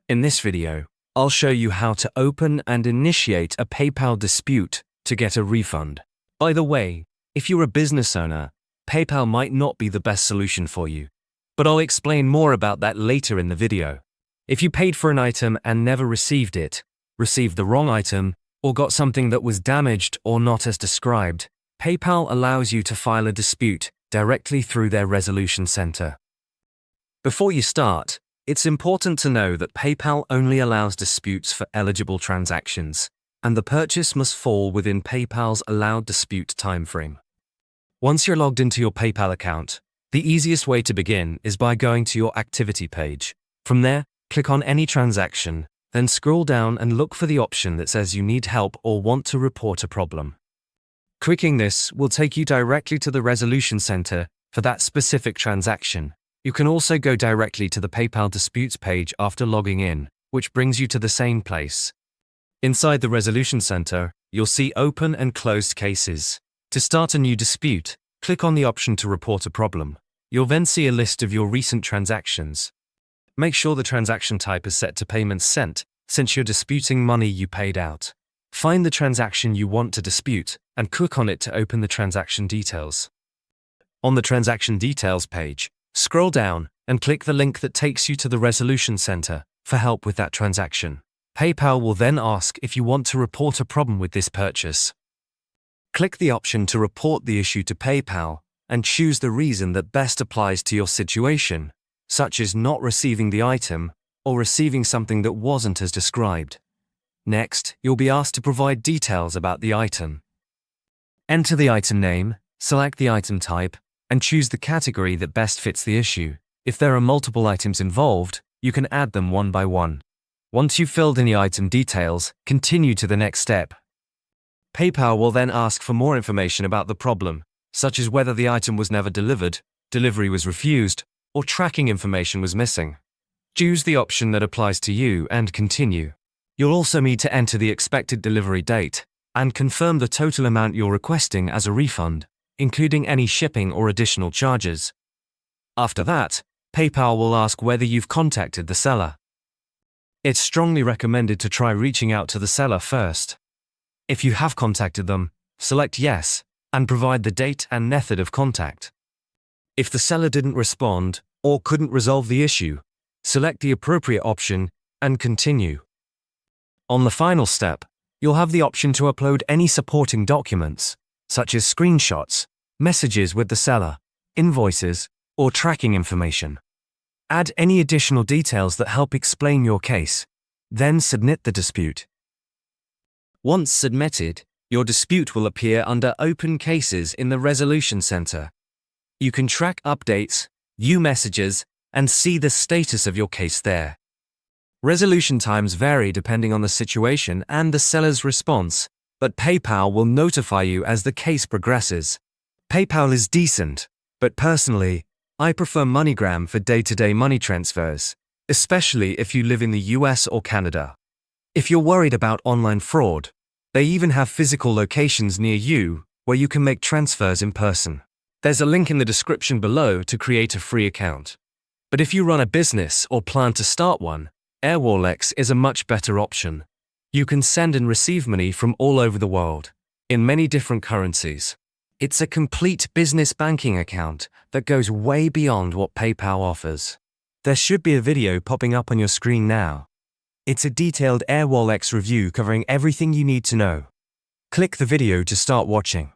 In this video, I'll show you how to open and initiate a PayPal dispute to get a refund. By the way, if you're a business owner, PayPal might not be the best solution for you, but I'll explain more about that later in the video. If you paid for an item and never received it, received the wrong item, or got something that was damaged or not as described, PayPal allows you to file a dispute directly through their resolution center. Before you start, it's important to know that PayPal only allows disputes for eligible transactions, and the purchase must fall within PayPal's allowed dispute timeframe. Once you're logged into your PayPal account, the easiest way to begin is by going to your activity page. From there, click on any transaction, then scroll down and look for the option that says you need help or want to report a problem. Clicking this will take you directly to the resolution center for that specific transaction. You can also go directly to the PayPal disputes page after logging in, which brings you to the same place. Inside the resolution center, you'll see open and closed cases. To start a new dispute, click on the option to report a problem. You'll then see a list of your recent transactions. Make sure the transaction type is set to payments sent, since you're disputing money you paid out. Find the transaction you want to dispute and click on it to open the transaction details. On the transaction details page, scroll down and click the link that takes you to the resolution center for help with that transaction. PayPal will then ask if you want to report a problem with this purchase. Click the option to report the issue to PayPal and choose the reason that best applies to your situation, such as not receiving the item or receiving something that wasn't as described. Next, you'll be asked to provide details about the item. Enter the item name, select the item type, and choose the category that best fits the issue. If there are multiple items involved, you can add them one by one. Once you've filled in the item details, continue to the next step. PayPal will then ask for more information about the problem, such as whether the item was never delivered, delivery was refused, or tracking information was missing. Choose the option that applies to you and continue. You'll also need to enter the expected delivery date and confirm the total amount you're requesting as a refund, including any shipping or additional charges. After that, PayPal will ask whether you've contacted the seller. It's strongly recommended to try reaching out to the seller first. If you have contacted them, select Yes and provide the date and method of contact. If the seller didn't respond or couldn't resolve the issue, select the appropriate option and continue. On the final step, you'll have the option to upload any supporting documents, such as screenshots, messages with the seller, invoices, or tracking information. Add any additional details that help explain your case, then submit the dispute. Once submitted, your dispute will appear under Open Cases in the Resolution Center. You can track updates, view messages, and see the status of your case there. Resolution times vary depending on the situation and the seller's response, but PayPal will notify you as the case progresses. PayPal is decent, but personally, I prefer MoneyGram for day-to-day money transfers, especially if you live in the US or Canada. If you're worried about online fraud, they even have physical locations near you where you can make transfers in person. There's a link in the description below to create a free account. But if you run a business or plan to start one, Airwallex is a much better option. You can send and receive money from all over the world, in many different currencies. It's a complete business banking account that goes way beyond what PayPal offers. There should be a video popping up on your screen now. It's a detailed Airwallex review covering everything you need to know. Click the video to start watching.